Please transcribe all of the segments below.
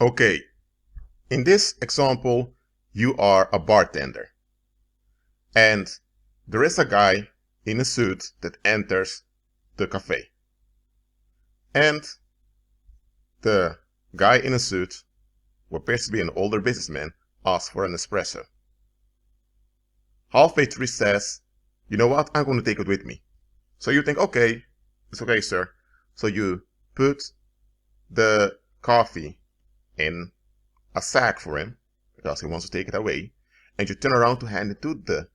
Okay, in this example, you are a bartender. And there is a guy in a suit that enters the cafe. And the guy in a suit, who appears to be an older businessman, asks for an espresso. Halfway through says, you know what, I'm going to take it with me. So you think, okay, it's okay, sir. So you put the coffee in a sack for him, because he wants to take it away, and you turn around to hand it to the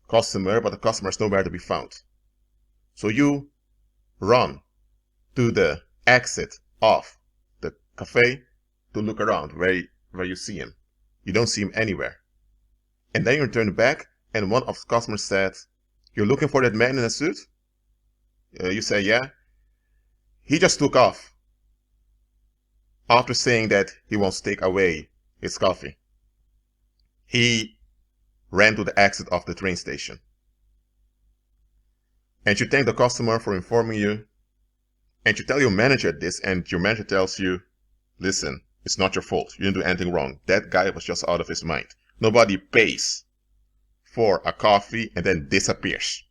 customer, but the customer is nowhere to be found. So you run to the exit of the cafe to look around where you see him. You don't see him anywhere. And then you return back, and one of the customers said, you're looking for that man in a suit? You say, yeah. He just took off after saying that he wants to take away his coffee. He ran to the exit of the train station. And you thank the customer for informing you, and you tell your manager this, and your manager tells you, listen, it's not your fault. You didn't do anything wrong. That guy was just out of his mind. Nobody pays for a coffee and then disappears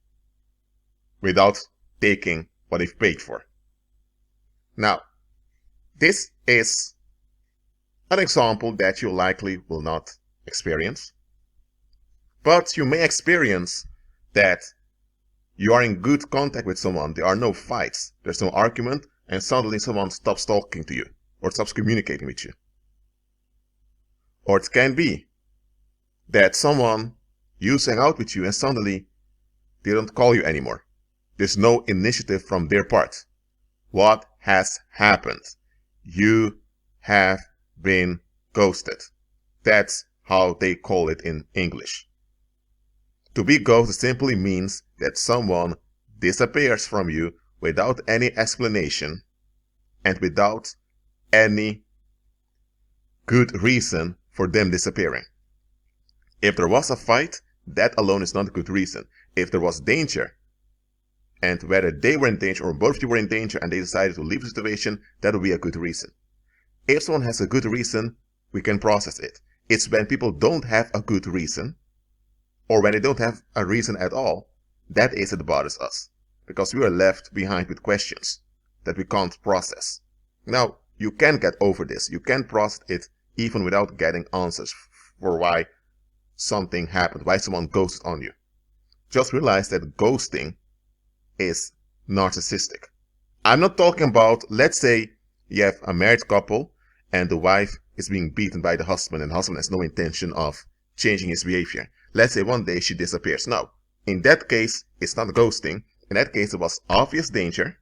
without taking what they've paid for. Now, this is an example that you likely will not experience, but you may experience that you are in good contact with someone, there are no fights, there's no argument, and suddenly someone stops talking to you or stops communicating with you. Or it can be that someone used to hang out with you and suddenly they don't call you anymore. There's no initiative from their part. What has happened? You have been ghosted. That's how they call it in English. To be ghosted simply means that someone disappears from you without any explanation and without any good reason for them disappearing. If there was a fight, that alone is not a good reason. If there was danger, and whether they were in danger or both of you were in danger and they decided to leave the situation, that would be a good reason. If someone has a good reason, we can process it. It's when people don't have a good reason, or when they don't have a reason at all, that is it bothers us. Because we are left behind with questions that we can't process. Now, you can get over this. You can process it even without getting answers for why something happened, why someone ghosted on you. Just realize that ghosting is narcissistic. I'm not talking about, let's say you have a married couple and the wife is being beaten by the husband and the husband has no intention of changing his behavior. Let's say one day she disappears. Now, in that case, it's not ghosting. In that case, there was obvious danger.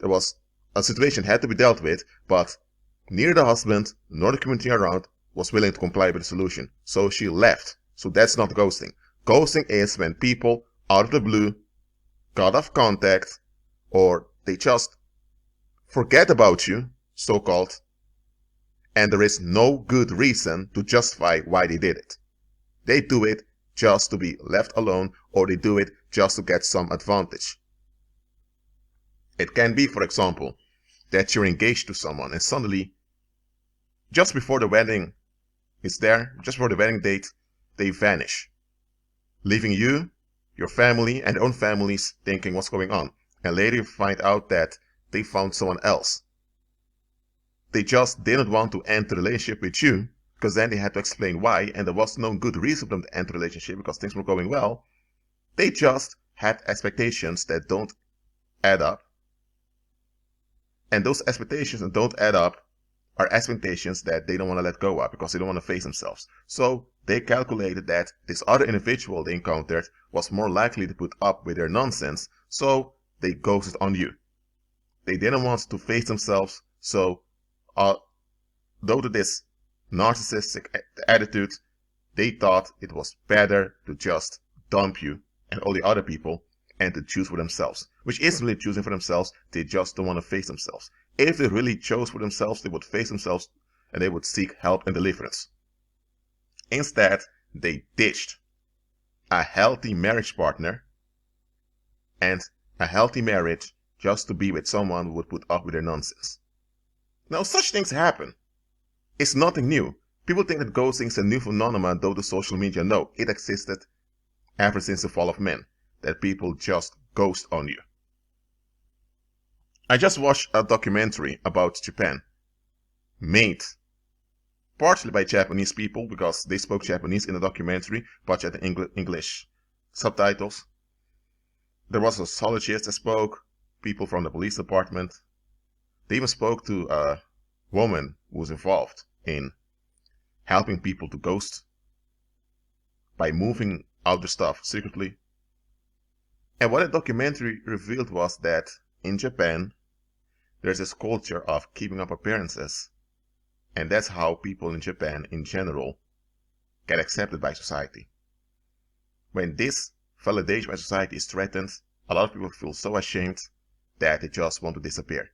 There was a situation had to be dealt with, but neither the husband nor the community around was willing to comply with the solution. So she left. So that's not ghosting. Ghosting is when people, out of the blue, cut off contact, or they just forget about you, so-called, and there is no good reason to justify why they did it. They do it just to be left alone, or they do it just to get some advantage. It can be, for example, that you're engaged to someone and suddenly, just before the wedding is there, just before the wedding date, they vanish, leaving you, your family, and their own families thinking what's going on. And later you find out that they found someone else. They just didn't want to end the relationship with you, because then they had to explain why, and there was no good reason for them to end the relationship because things were going well. They just had expectations that don't add up. And those expectations that don't add up are expectations that they don't want to let go of because they don't want to face themselves. So they calculated that this other individual they encountered was more likely to put up with their nonsense, so they ghosted on you. They didn't want to face themselves, so due to this narcissistic attitude, they thought it was better to just dump you and all the other people and to choose for themselves, which isn't really choosing for themselves. They just don't want to face themselves. If they really chose for themselves, they would face themselves and they would seek help and deliverance. Instead, they ditched a healthy marriage partner and a healthy marriage just to be with someone who would put up with their nonsense. Now, such things happen. It's nothing new. People think that ghosting is a new phenomenon due to social media. No, it existed ever since the fall of man, that people just ghost on you. I just watched a documentary about Japan, made partially by Japanese people because they spoke Japanese in the documentary, but had English subtitles. There was a sociologist that spoke, people from the police department. They even spoke to a woman who was involved in helping people to ghost by moving out the stuff secretly. And what the documentary revealed was that in Japan, there's this culture of keeping up appearances. And that's how people in Japan in general get accepted by society. When this validation by society is threatened, a lot of people feel so ashamed that they just want to disappear.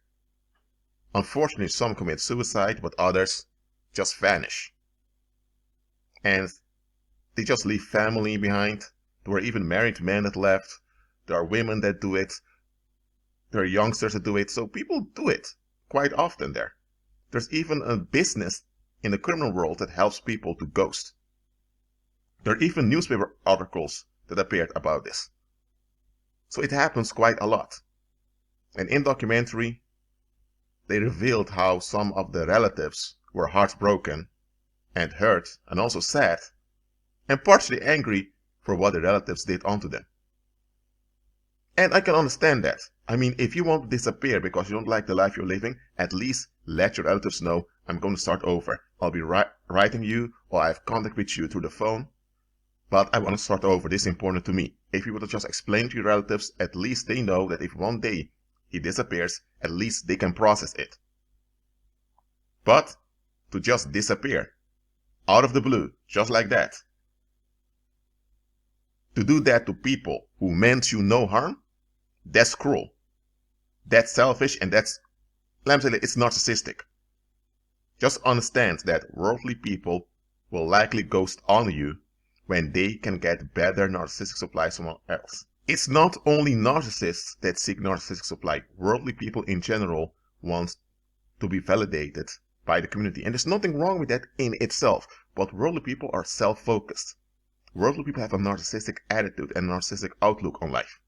Unfortunately, some commit suicide, but others just vanish. And they just leave family behind. There were even married men that left. There are women that do it. There are youngsters that do it. So people do it quite often there. There's even a business in the criminal world that helps people to ghost. There are even newspaper articles that appeared about this. So it happens quite a lot. And in documentary, they revealed how some of the relatives were heartbroken and hurt and also sad and partially angry for what the relatives did onto them. And I can understand that. I mean, if you want to disappear because you don't like the life you're living, at least let your relatives know, I'm going to start over. I'll be writing you, or I have contact with you through the phone, but I want to start over. This is important to me. If you would just explain to your relatives, at least they know that if one day he disappears, at least they can process it. But to just disappear, out of the blue, just like that, to do that to people who meant you no harm, that's cruel. That's selfish, and let me tell you, it's narcissistic. Just understand that worldly people will likely ghost on you when they can get better narcissistic supply somewhere else. It's not only narcissists that seek narcissistic supply. Worldly people in general want to be validated by the community. And there's nothing wrong with that in itself. But worldly people are self-focused. Worldly people have a narcissistic attitude and narcissistic outlook on life.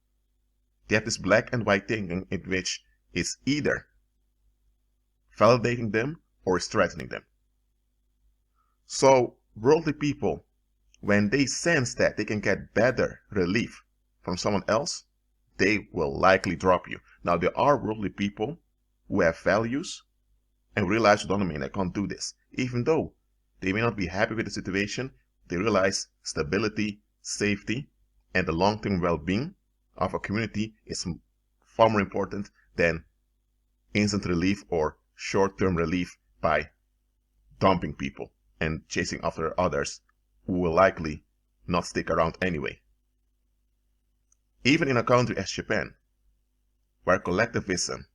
They have this black and white thinking in which it's either validating them or is threatening them. So worldly people, when they sense that they can get better relief from someone else, they will likely drop you. Now, there are worldly people who have values and realize, don't mean I can't do this. Even though they may not be happy with the situation, they realize stability, safety, and the long-term well-being of a community is far more important than instant relief or short-term relief by dumping people and chasing after others who will likely not stick around anyway. Even in a country as Japan, where collectivism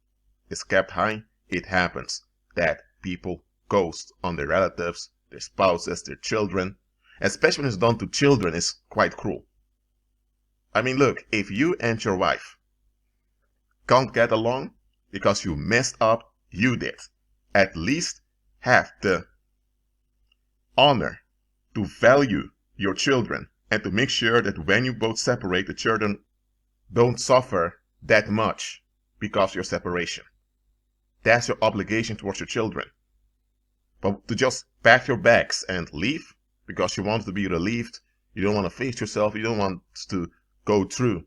is kept high, it happens that people ghost on their relatives, their spouses, their children. Especially when it's done to children, it's quite cruel. I mean, look, if you and your wife can't get along because you messed up, you did. At least have the honor to value your children and to make sure that when you both separate, the children don't suffer that much because of your separation. That's your obligation towards your children. But to just pack your bags and leave because you want to be relieved, you don't want to face yourself, you don't want to go through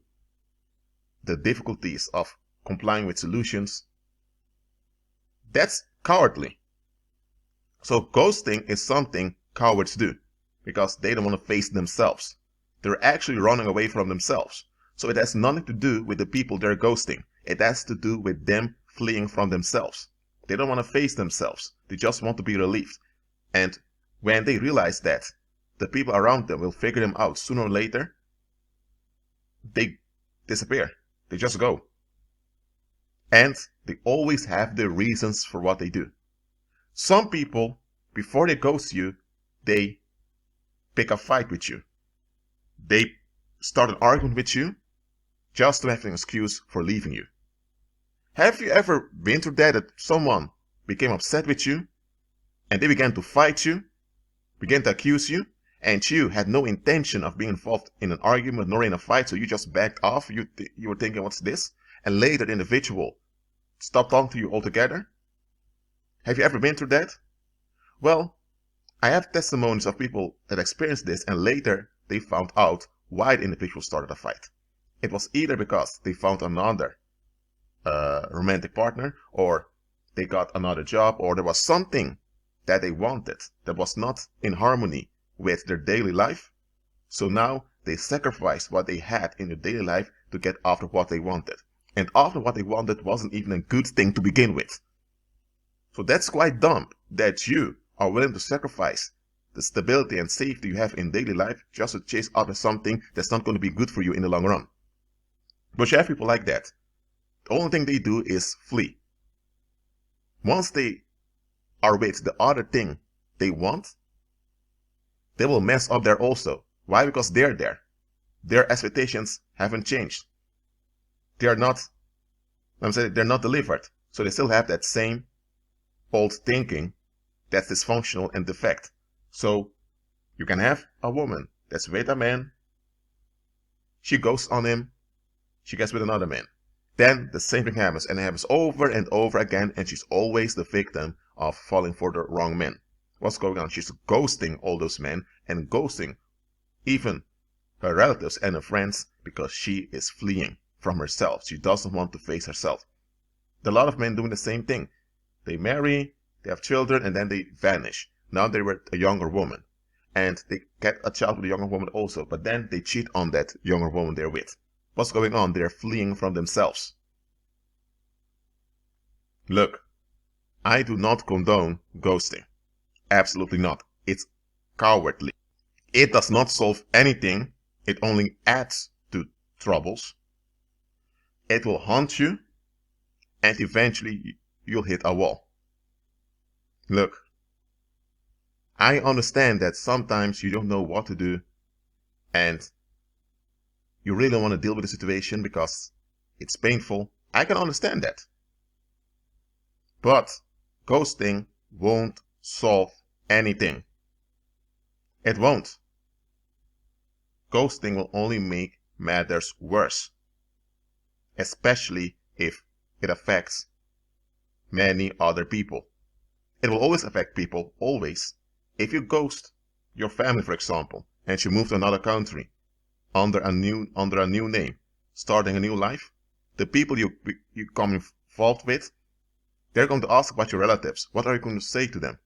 the difficulties of complying with solutions, that's cowardly. So ghosting is something cowards do because they don't want to face themselves. They're actually running away from themselves. So it has nothing to do with the people they're ghosting. It has to do with them fleeing from themselves. They don't want to face themselves. They just want to be relieved. And when they realize that the people around them will figure them out sooner or later, they disappear. They just go. And they always have their reasons for what they do. Some people, before they ghost you, they pick a fight with you. They start an argument with you just to have an excuse for leaving you. Have you ever been through that someone became upset with you, and they began to fight you, began to accuse you, and you had no intention of being involved in an argument nor in a fight, so you just backed off. You were thinking, what's this? And later the individual stopped talking to you altogether. Have you ever been through that? Well, I have testimonies of people that experienced this, and later they found out why the individual started a fight. It was either because they found another romantic partner, or they got another job, or there was something that they wanted that was not in harmony with their daily life. So now they sacrificed what they had in their daily life to get after what they wanted. And after what they wanted wasn't even a good thing to begin with. So that's quite dumb that you are willing to sacrifice the stability and safety you have in daily life just to chase after something that's not going to be good for you in the long run. But you have people like that. The only thing they do is flee. Once they are with the other thing they want, they will mess up there also. Why? Because they're there. Their expectations haven't changed. They're not delivered. So they still have that same old thinking that's dysfunctional and defect. So you can have a woman that's with a man, she goes on him, she gets with another man. Then the same thing happens, and it happens over and over again, and she's always the victim of falling for the wrong man. What's going on? She's ghosting all those men and ghosting even her relatives and her friends because she is fleeing from herself. She doesn't want to face herself. There are a lot of men doing the same thing. They marry, they have children, and then they vanish. Now they're with a younger woman, and they get a child with a younger woman also, but then they cheat on that younger woman they're with. What's going on? They're fleeing from themselves. Look, I do not condone ghosting. Absolutely not. It's cowardly. It does not solve anything. It only adds to troubles. It will haunt you, and eventually you'll hit a wall. Look, I understand that sometimes you don't know what to do, and you really don't want to deal with the situation because it's painful. I can understand that. But ghosting won't solve anything. It won't. Ghosting will only make matters worse, especially if it affects many other people. It will always affect people, always. If you ghost your family, for example, and you move to another country under a new name, starting a new life, the people you come involved with, they're going to ask about your relatives. What are you going to say to them?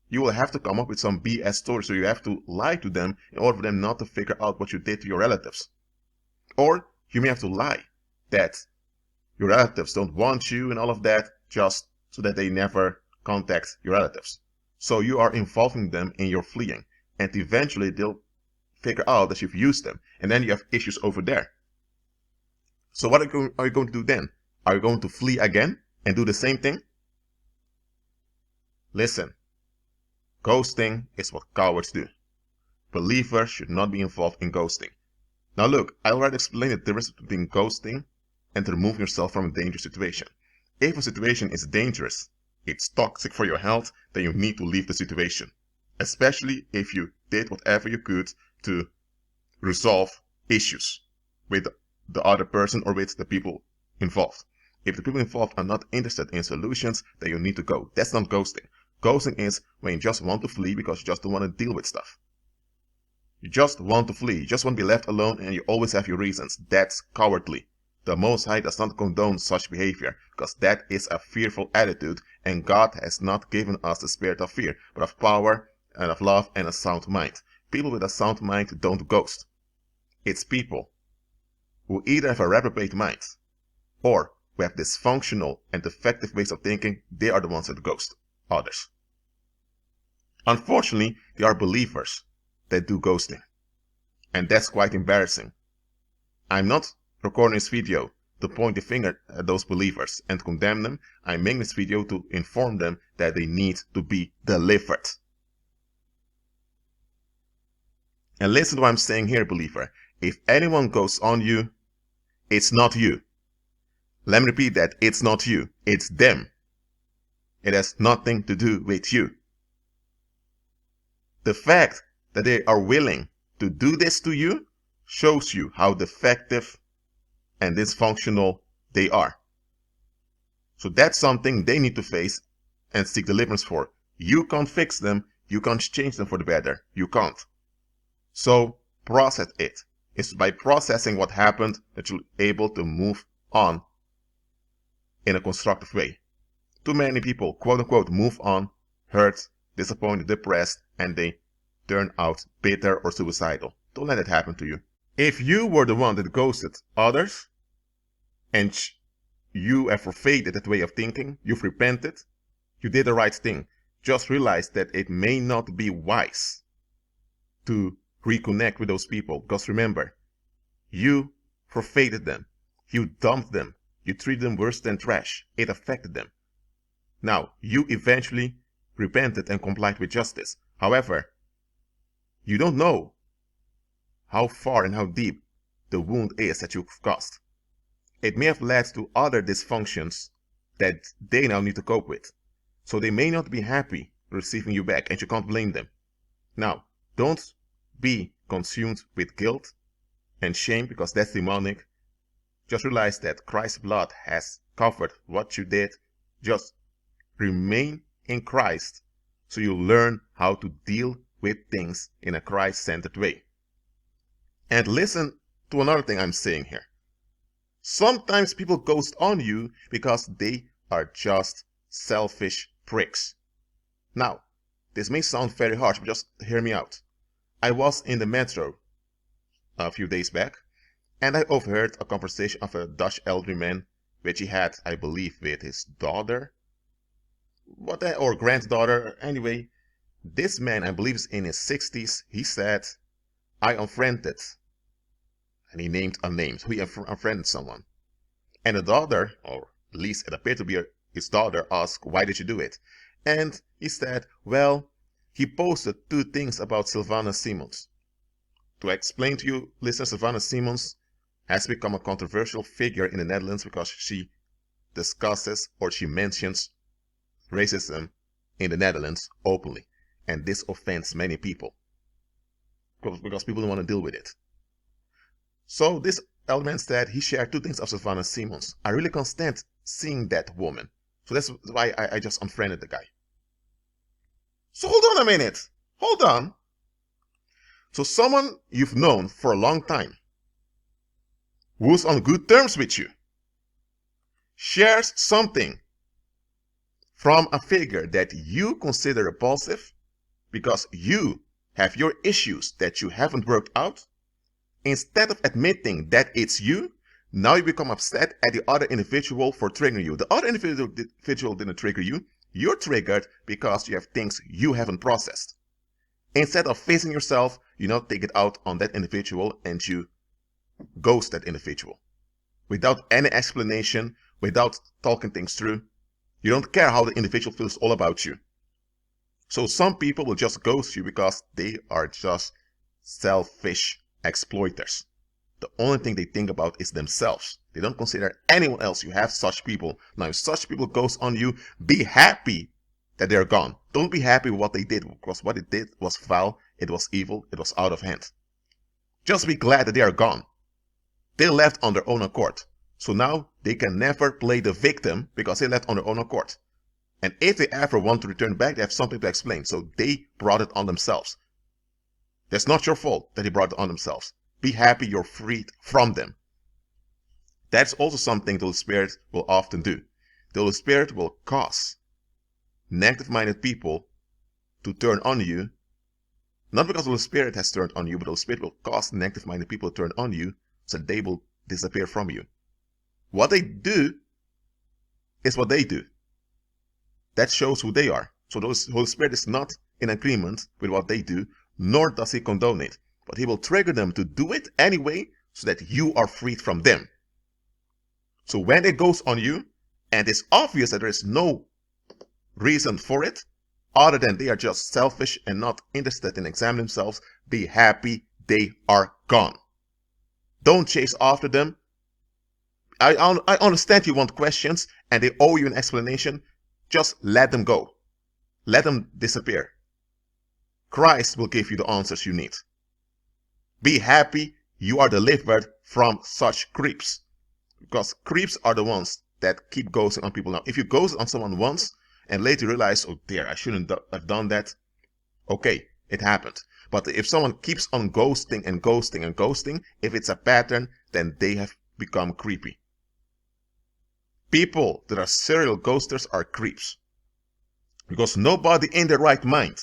You will have to come up with some BS story, so you have to lie to them in order for them not to figure out what you did to your relatives. Or you may have to lie that your relatives don't want you and all of that, just so that they never contact your relatives. So you are involving them in your fleeing, and eventually they'll figure out that you've used them, and then you have issues over there. So what are you going to do then? Are you going to flee again and do the same thing? Listen, ghosting is what cowards do. Believers should not be involved in ghosting. Now look, I already explained the difference between ghosting and removing yourself from a dangerous situation. If a situation is dangerous, it's toxic for your health, then you need to leave the situation. Especially if you did whatever you could to resolve issues with the other person or with the people involved. If the people involved are not interested in solutions, then you need to go. That's not ghosting. Ghosting is when you just want to flee because you just don't want to deal with stuff. You just want to flee. You just want to be left alone, and you always have your reasons. That's cowardly. The Most High does not condone such behavior, because that is a fearful attitude, and God has not given us the spirit of fear, but of power and of love and a sound mind. People with a sound mind don't ghost. It's people who either have a reprobate mind or who have dysfunctional and defective ways of thinking. They are the ones that ghost others. Unfortunately, there are believers that do ghosting, and that's quite embarrassing. I'm not recording this video to point the finger at those believers and condemn them. I'm making this video to inform them that they need to be delivered. And listen to what I'm saying here, believer. If anyone goes on you, it's not you. Let me repeat that. It's not you. It's them. It has nothing to do with you. The fact that they are willing to do this to you shows you how defective and dysfunctional they are. So that's something they need to face and seek deliverance for. You can't fix them. You can't change them for the better. You can't. So process it. It's by processing what happened that you're able to move on in a constructive way. Too many people, quote unquote, move on, hurt, disappointed, depressed, and they turn out bitter or suicidal. Don't let it happen to you. If you were the one that ghosted others and you have forfeited that way of thinking, you've repented, you did the right thing. Just realize that it may not be wise to reconnect with those people. Because remember, you forfeited them. You dumped them. You treated them worse than trash. It affected them. Now, you eventually repented and complied with justice. However, you don't know how far and how deep the wound is that you've caused. It may have led to other dysfunctions that they now need to cope with. So they may not be happy receiving you back, and you can't blame them. Now, don't be consumed with guilt and shame, because that's demonic. Just realize that Christ's blood has covered what you did. Just remain in Christ so you learn how to deal with things in a Christ-centered way. And listen to another thing I'm saying here. Sometimes people ghost on you because they are just selfish pricks. Now, this may sound very harsh, but just hear me out. I was in the metro a few days back, and I overheard a conversation of a Dutch elderly man, which he had, I believe, with his daughter, or granddaughter. Anyway, this man, I believe, is in his 60s. He said, I unfriended. And he named a name. So he unfriended someone. And the daughter, or at least it appeared to be his daughter, asked, why did you do it? And he said, well, he posted 2 things about Sylvana Simons. To explain to you, listeners, Sylvana Simons has become a controversial figure in the Netherlands because she discusses or she mentions racism in the Netherlands openly. And this offends many people because people don't want to deal with it. So this elder man said he shared 2 things of Sylvana Simons. I really can't stand seeing that woman. So that's why I just unfriended the guy. So hold on a minute. Hold on. So someone you've known for a long time, who's on good terms with you, shares something from a figure that you consider repulsive because you have your issues that you haven't worked out. Instead of admitting that it's you, now you become upset at the other individual for triggering you. The other individual didn't trigger you. You're triggered because you have things you haven't processed. Instead of facing yourself, you now take it out on that individual and you ghost that individual. Without any explanation, without talking things through. You don't care how the individual feels all about you. So some people will just ghost you because they are just selfish exploiters. The only thing they think about is themselves. They don't consider anyone else. You have such people. Now, if such people ghost on you, be happy that they're gone. Don't be happy with what they did, because what they did was foul, it was evil, it was out of hand. Just be glad that they are gone. They left on their own accord. So now they can never play the victim because they left on their own accord. And if they ever want to return back, they have something to explain. So they brought it on themselves. That's not your fault that they brought it on themselves. Be happy you're freed from them. That's also something the Holy Spirit will often do. The Holy Spirit will cause negative-minded people to turn on you. Not because the Holy Spirit has turned on you, but the Holy Spirit will cause negative-minded people to turn on you so they will disappear from you. What they do is what they do. That shows who they are. So the Holy Spirit is not in agreement with what they do, nor does he condone it. But he will trigger them to do it anyway so that you are freed from them. So when it goes on you, and it's obvious that there is no reason for it, other than they are just selfish and not interested in examining themselves, be happy they are gone. Don't chase after them. I understand you want questions and they owe you an explanation. Just let them go. Let them disappear. Christ will give you the answers you need. Be happy you are delivered from such creeps. Because creeps are the ones that keep ghosting on people now. If you ghost on someone once and later realize, oh dear, I shouldn't have done that. Okay, it happened. But if someone keeps on ghosting and ghosting and ghosting, if it's a pattern, then they have become creepy. People that are serial ghosters are creeps. Because nobody in their right mind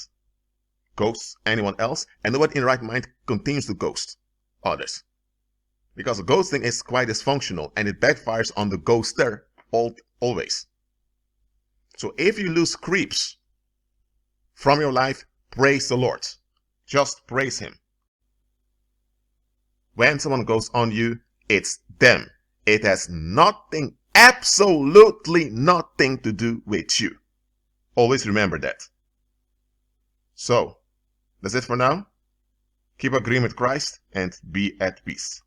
ghosts anyone else, and nobody in their right mind continues to ghost others. Because ghosting is quite dysfunctional and it backfires on the ghoster always. So if you lose creeps from your life, praise the Lord. Just praise Him. When someone goes on you, it's them. It has nothing, absolutely nothing to do with you. Always remember that. So, that's it for now. Keep agreeing with Christ and be at peace.